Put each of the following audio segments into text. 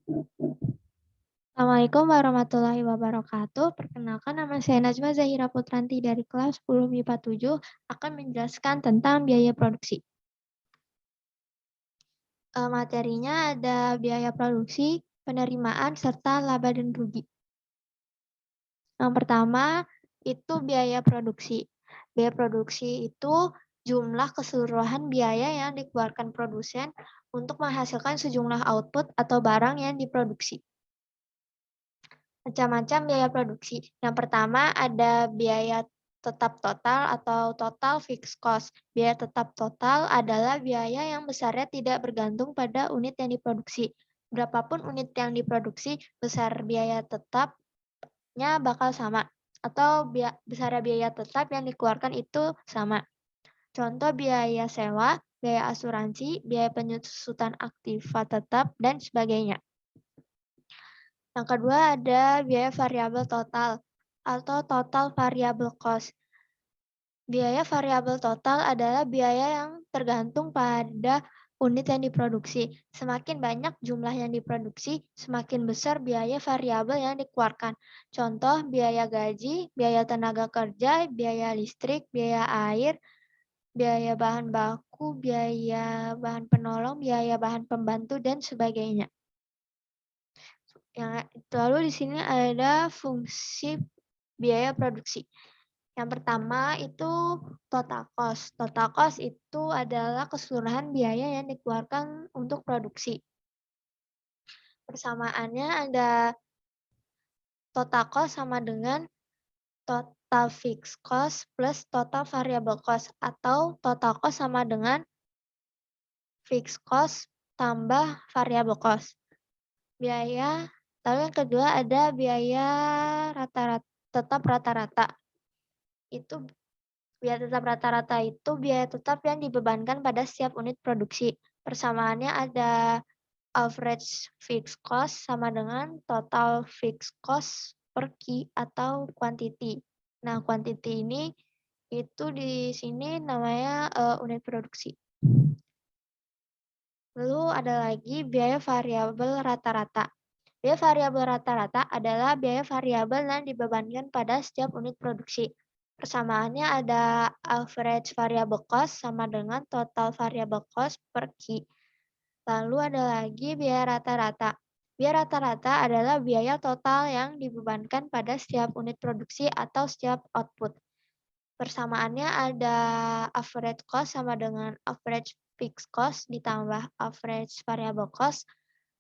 Assalamualaikum warahmatullahi wabarakatuh. Perkenalkan nama saya Najma Zahira Putranti dari kelas 10 MIPA 7 akan menjelaskan tentang biaya produksi. Materinya ada biaya produksi, penerimaan, serta laba dan rugi. Yang pertama itu biaya produksi. Biaya produksi itu jumlah keseluruhan biaya yang dikeluarkan produsen untuk menghasilkan sejumlah output atau barang yang diproduksi. Macam-macam biaya produksi. Yang pertama ada biaya tetap total atau total fixed cost. Biaya tetap total adalah biaya yang besarnya tidak bergantung pada unit yang diproduksi. Berapapun unit yang diproduksi, besar biaya tetapnya bakal sama. Atau besar biaya tetap yang dikeluarkan itu sama. Contoh biaya sewa, biaya asuransi, biaya penyusutan aktiva tetap, dan sebagainya. Yang kedua ada biaya variabel total atau total variable cost. Biaya variabel total adalah biaya yang tergantung pada unit yang diproduksi. Semakin banyak jumlah yang diproduksi, semakin besar biaya variabel yang dikeluarkan. Contoh biaya gaji, biaya tenaga kerja, biaya listrik, biaya air, biaya bahan baku, biaya bahan penolong, biaya bahan pembantu, dan sebagainya. Lalu di sini ada fungsi biaya produksi. Yang pertama itu total cost. Total cost itu adalah keseluruhan biaya yang dikeluarkan untuk produksi. Persamaannya ada total cost sama dengan total fixed cost plus total variable cost, atau total cost sama dengan fixed cost tambah variable cost. Lalu yang kedua ada biaya tetap rata-rata. Biaya tetap rata-rata itu biaya tetap yang dibebankan pada setiap unit produksi. Persamaannya ada average fixed cost sama dengan total fixed cost per key atau quantity. Nah, quantity ini itu di sini namanya unit produksi. Lalu ada lagi biaya variabel rata-rata. Biaya variabel rata-rata adalah biaya variabel yang dibebankan pada setiap unit produksi. Persamaannya ada average variable cost sama dengan total variable cost per key. Lalu ada lagi biaya rata-rata. Biaya rata-rata adalah biaya total yang dibebankan pada setiap unit produksi atau setiap output. Persamaannya ada average cost sama dengan average fixed cost ditambah average variable cost,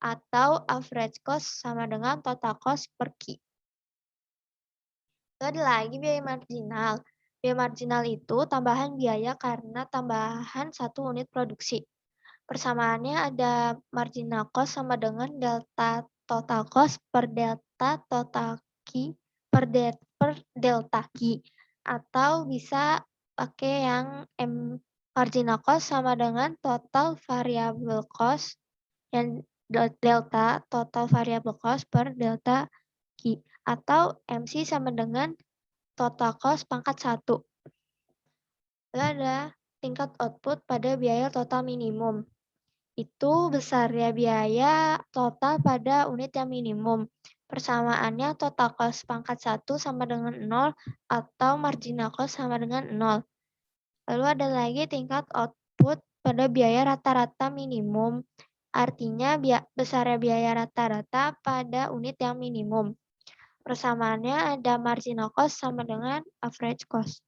atau average cost sama dengan total cost per key. Lalu ada lagi biaya marginal. Biaya marginal itu tambahan biaya karena tambahan satu unit produksi. Persamaannya ada marginal cost sama dengan delta total cost per delta total key per delta key. Atau bisa pakai yang marginal cost sama dengan total variable cost yang delta total variable cost per delta key. Atau MC sama dengan total cost pangkat 1. Lalu ada tingkat output pada biaya total minimum. Itu besarnya biaya total pada unit yang minimum. Persamaannya total cost pangkat 1 sama dengan 0 atau marginal cost sama dengan 0. Lalu ada lagi tingkat output pada biaya rata-rata minimum. Artinya besarnya biaya rata-rata pada unit yang minimum. Persamaannya ada marginal cost sama dengan average cost.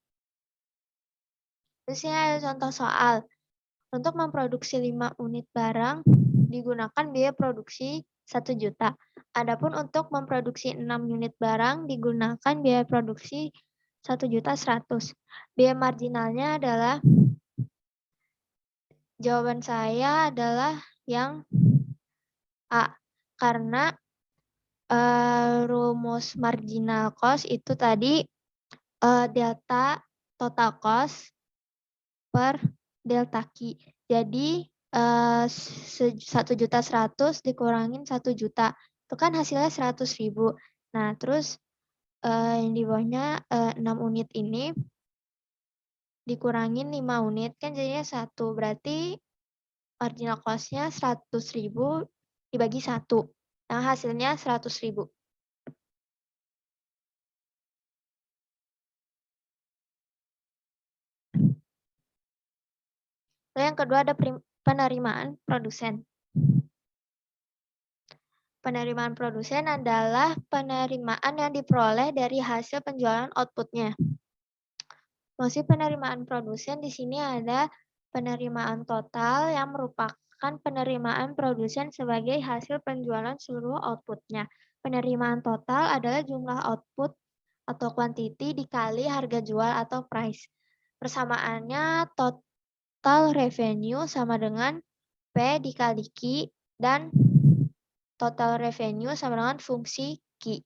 Terus ini ada contoh soal. Untuk memproduksi 5 unit barang, digunakan biaya produksi 1 juta. Adapun untuk memproduksi 6 unit barang, digunakan biaya produksi 1.100.000. Biaya marginalnya adalah, jawaban saya adalah yang A. Karena rumus marginal cost itu tadi delta total cost per delta key. Jadi 1.100.000 dikurangin 1 juta. Itu kan hasilnya 100.000. Nah, terus yang di bawahnya 6 unit ini dikurangin 5 unit kan jadinya 1. Berarti marginal cost-nya 100.000 dibagi 1. yang hasilnya 100.000. Lalu yang kedua ada penerimaan produsen. Penerimaan produsen adalah penerimaan yang diperoleh dari hasil penjualan outputnya. Maksud penerimaan produsen di sini ada penerimaan total yang merupakan penerimaan produsen sebagai hasil penjualan seluruh outputnya. Penerimaan total adalah jumlah output atau quantity dikali harga jual atau price. Persamaannya total revenue sama dengan P dikali Q dan total revenue sama dengan fungsi Q.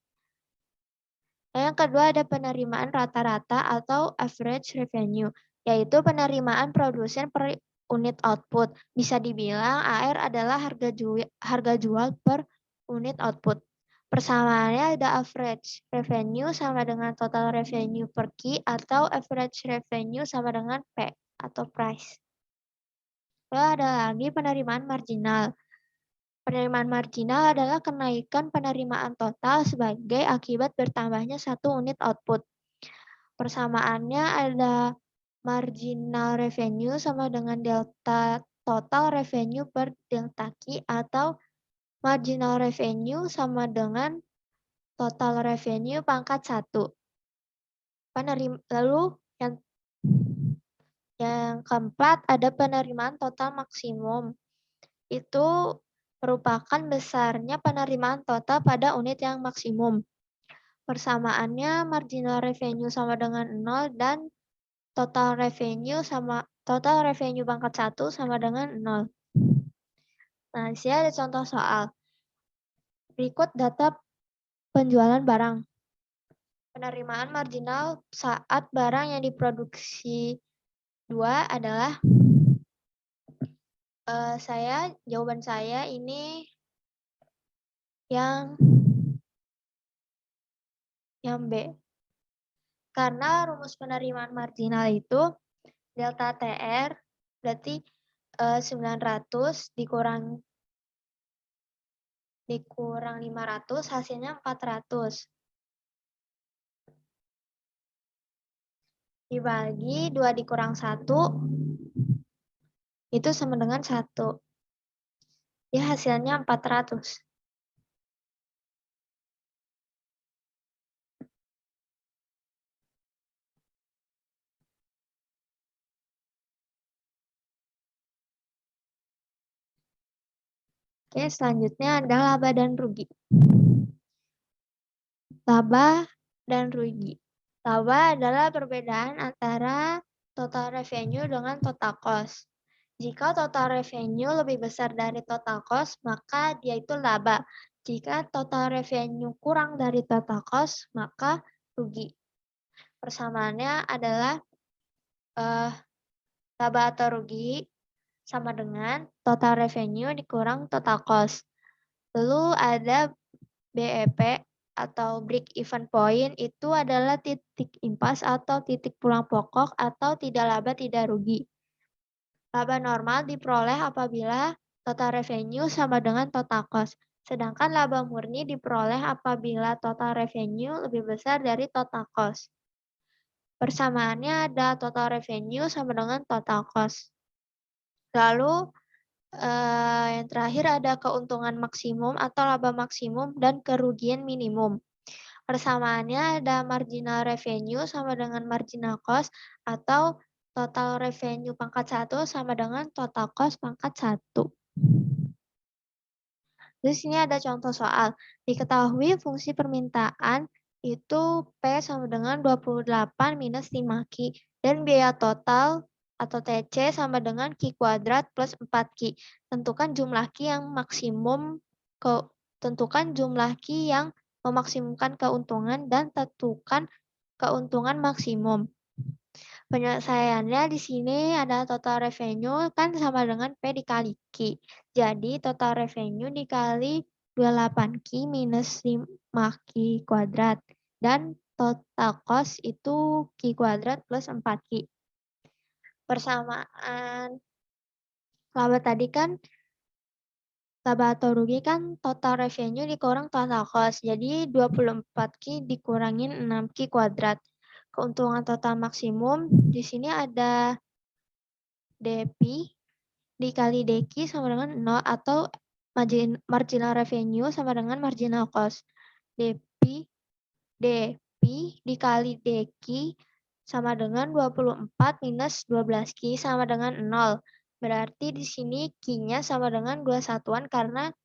Nah, yang kedua ada penerimaan rata-rata atau average revenue, yaitu penerimaan produsen per unit output. Bisa dibilang AR adalah harga jual per unit output. Persamaannya ada average revenue sama dengan total revenue per key atau average revenue sama dengan P atau price. Lalu ada lagi penerimaan marginal. Penerimaan marginal adalah kenaikan penerimaan total sebagai akibat bertambahnya satu unit output. Persamaannya ada marginal revenue sama dengan delta total revenue per delta Q atau marginal revenue sama dengan total revenue pangkat 1. Lalu yang keempat ada penerimaan total maksimum. Itu merupakan besarnya penerimaan total pada unit yang maksimum. Persamaannya marginal revenue sama dengan 0 dan total revenue pangkat 1 sama dengan 0. Nah, di sini ada contoh soal. Berikut data penjualan barang. Penerimaan marginal saat barang yang diproduksi 2 adalah jawaban saya ini yang B. Karena rumus penerimaan marginal itu delta TR berarti 900 dikurang 500 hasilnya 400. Dibagi 2 dikurang 1 itu sama dengan 1. Ya hasilnya 400. Oke, selanjutnya adalah laba dan rugi. Laba dan rugi. Laba adalah perbedaan antara total revenue dengan total cost. Jika total revenue lebih besar dari total cost, maka dia itu laba. Jika total revenue kurang dari total cost, maka rugi. Persamaannya adalah laba atau rugi sama dengan total revenue dikurang total cost. Lalu ada BEP atau break even point itu adalah titik impas atau titik pulang pokok atau tidak laba tidak rugi. Laba normal diperoleh apabila total revenue sama dengan total cost. Sedangkan laba murni diperoleh apabila total revenue lebih besar dari total cost. Persamaannya ada total revenue sama dengan total cost. Lalu yang terakhir ada keuntungan maksimum atau laba maksimum dan kerugian minimum. Persamaannya ada marginal revenue sama dengan marginal cost atau total revenue pangkat 1 sama dengan total cost pangkat 1. Di sini ada contoh soal. Diketahui fungsi permintaan itu P sama dengan 28 minus 5Q dan biaya total atau TC sama dengan Q kuadrat plus 4Q. Tentukan jumlah Q yang memaksimumkan keuntungan dan tentukan keuntungan maksimum. Penyelesaiannya di sini ada total revenue kan sama dengan P dikali Q. Jadi total revenue dikali 28Q minus 5Q kuadrat. Dan total cost itu Q kuadrat plus 4Q. Persamaan laba tadi kan Laba atau rugi kan total revenue dikurang total cost. Jadi 24Q dikurangin 6Q kuadrat. Keuntungan total maksimum di sini ada DP dikali DQ sama dengan 0 atau marginal revenue sama dengan marginal cost. DP dikali DQ sama dengan 24 minus 12Q sama dengan 0. Berarti di sini Q-nya sama dengan 2 satuan karena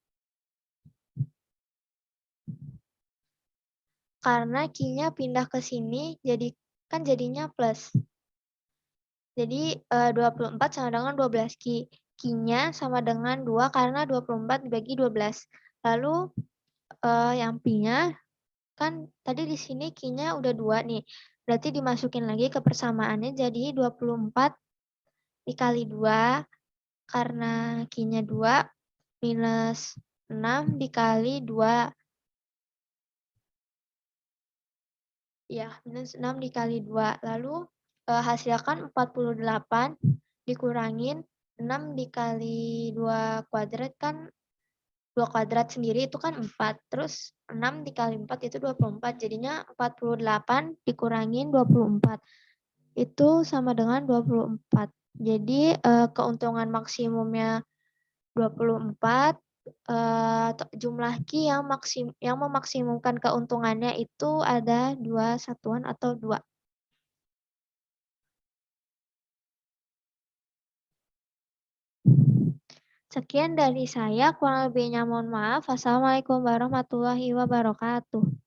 Q-nya pindah ke sini kan jadinya plus. Jadi 24 sama dengan 12Q. Q-nya sama dengan 2 karena 24 dibagi 12. Lalu yang P-nya kan tadi di sini Q-nya udah 2 nih. Berarti dimasukin lagi ke persamaannya jadi 24 dikali 2 karena Q-nya 2 minus 6 dikali 2. Ya, minus 6 dikali 2. Lalu hasilkan 48 dikurangin 6 dikali 2 kuadrat kan 2 kuadrat sendiri itu kan 4. Terus 6 dikali 4 itu 24. Jadinya 48 dikurangin 24. Itu sama dengan 24. Jadi keuntungan maksimumnya 24, jumlah Q yang memaksimumkan keuntungannya itu ada 2 satuan atau 2. Sekian dari saya, kurang lebihnya mohon maaf. Wassalamualaikum warahmatullahi wabarakatuh.